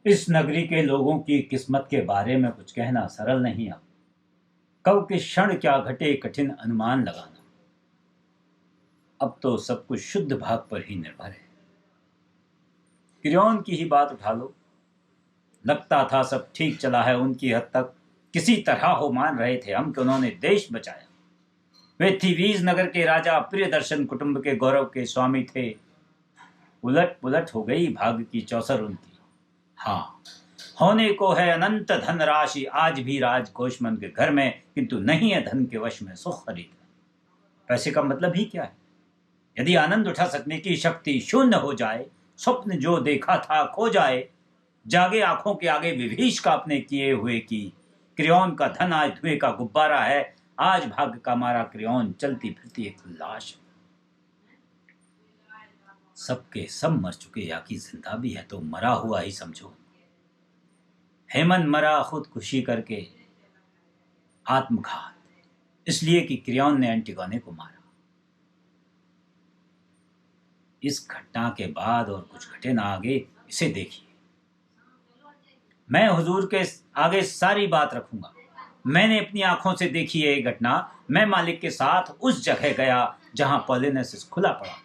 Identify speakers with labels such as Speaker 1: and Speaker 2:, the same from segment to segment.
Speaker 1: इस नगरी के लोगों की किस्मत के बारे में कुछ कहना सरल नहीं। अब कब किस क्षण क्या घटे कठिन अनुमान लगाना। अब तो सब कुछ शुद्ध भाग पर ही निर्भर है। किरौन की ही बात उठा लो। लगता था सब ठीक चला है उनकी हद तक, किसी तरह हो मान रहे थे हम कि उन्होंने देश बचाया। वे थीवीज नगर के राजा प्रियदर्शन कुटुंब के गौरव के स्वामी थे। उलट पुलट हो गई भाग्य की चौसर उनकी। हाँ, होने को है अनंत धन राशि आज भी राजकोषमन के घर में, किंतु नहीं है धन के वश में सुख खरीद। पैसे का मतलब ही क्या है? यदि आनंद उठा सकने की शक्ति शून्य हो जाए, स्वप्न जो देखा था खो जाए, जागे आंखों के आगे विभीष का अपने किए हुए की, क्रियोन का धन आज धुएं का गुब्बारा है। आज भाग्य का मारा क्रियोन चलती फिरती एक लाश। सबके सब मर चुके या कि जिंदा भी है तो मरा हुआ ही समझो। हेमन मरा खुदकुशी करके, आत्मघात, इसलिए कि क्रियोन ने एंटिगोने को मारा। इस घटना के बाद और कुछ घटे ना आगे, इसे देखिए। मैं हुजूर के आगे सारी बात रखूंगा। मैंने अपनी आंखों से देखी है ये घटना। मैं मालिक के साथ उस जगह गया जहां पॉलिनेसिस खुला पड़ा था।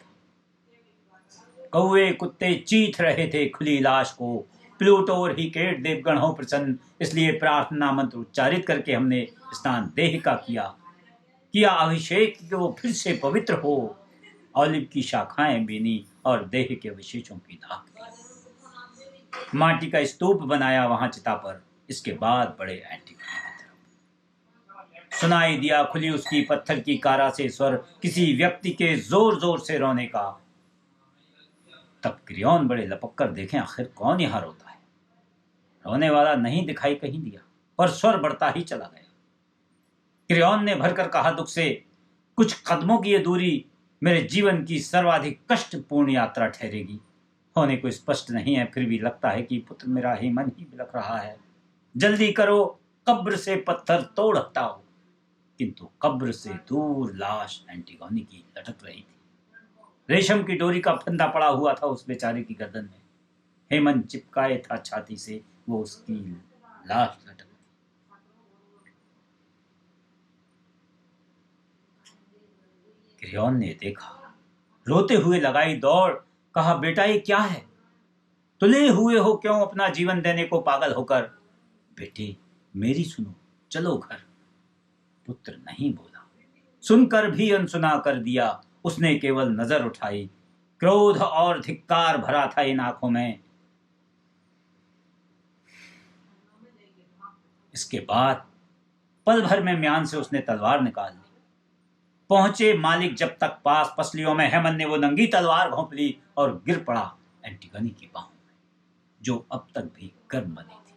Speaker 1: कौवे कुत्ते चीथ रहे थे खुली लाश को। प्लूटो और हिकेट देवगण हो प्रसन्न, इसलिए प्रार्थना मंत्र उच्चारित करके हमने स्नान देह का किया अभिषेक कि वो फिर से पवित्र हो। ऑलिव की शाखाएं बीनी और देह के अवशेषों की दाग दी। माटी का स्तूप बनाया वहां चिता पर। इसके बाद बड़े एंटिगोने की तरफ सुनाई दिया खुली उसकी पत्थर की कारा से स्वर, किसी व्यक्ति के जोर जोर से रोने का। तब क्रियोन बड़े लपक कर देखें आखिर कौन यहां रोता है। रोने वाला नहीं दिखाई कहीं दिया, पर स्वर बढ़ता ही चला गया। क्रियोन ने भरकर कहा दुख से, कुछ कदमों की ये दूरी मेरे जीवन की सर्वाधिक कष्टपूर्ण यात्रा ठहरेगी। होने को स्पष्ट नहीं है, फिर भी लगता है कि पुत्र मेरा ही मन ही बिलख रहा है। जल्दी करो, कब्र से पत्थर तोड़ हटाओ। किंतु कब्र से दूर लाश एंटिगोनी की लटक रही थी। रेशम की डोरी का फंदा पड़ा हुआ था उस बेचारे की गर्दन में। हेमंत चिपकाए था छाती से, वो उसकी लाश लटक। क्रियोन ने देखा, रोते हुए लगाई दौड़। कहा बेटा ये क्या है? तुले हुए हो क्यों अपना जीवन देने को पागल होकर? बेटी मेरी सुनो, चलो घर। पुत्र नहीं बोला। सुनकर भी अनसुना कर दिया। उसने केवल नजर उठाई। क्रोध और धिक्कार भरा था इन आंखों में। इसके बाद पल भर में म्यान से उसने तलवार निकाल ली। पहुंचे मालिक जब तक पास, पसलियों में हेमन ने वो नंगी तलवार घोंप ली और गिर पड़ा एंटिगोनी की बाहों में, जो अब तक भी गर्म बनी थी।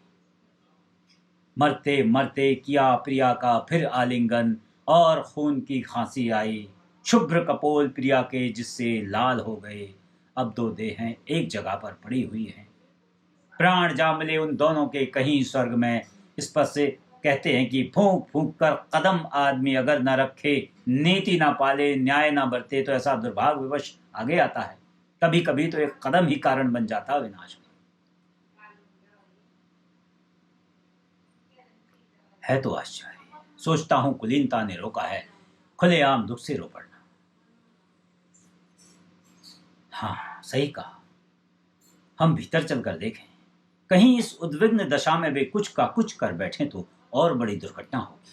Speaker 1: मरते मरते किया प्रिया का फिर आलिंगन, और खून की खांसी आई। शुभ्र कपोल प्रिया के जिससे लाल हो गए। अब दो देहें एक जगह पर पड़ी हुई हैं। प्राण जा मिले उन दोनों के कहीं स्वर्ग में। इस पर से कहते हैं कि फूंक फूंक कर कदम आदमी अगर न रखे, नीति ना पाले, न्याय ना बरते, तो ऐसा दुर्भाग्यवश आगे आता है। कभी कभी तो एक कदम ही कारण बन जाता विनाश का। है तो आश्चर्य। सोचता हूं कुलीनता ने रोका है खुलेआम दुख से रो पड़ना। हाँ सही कहा। हम भीतर चलकर देखें, कहीं इस उद्विग्न दशा में वे कुछ का कुछ कर बैठे तो और बड़ी दुर्घटना होगी।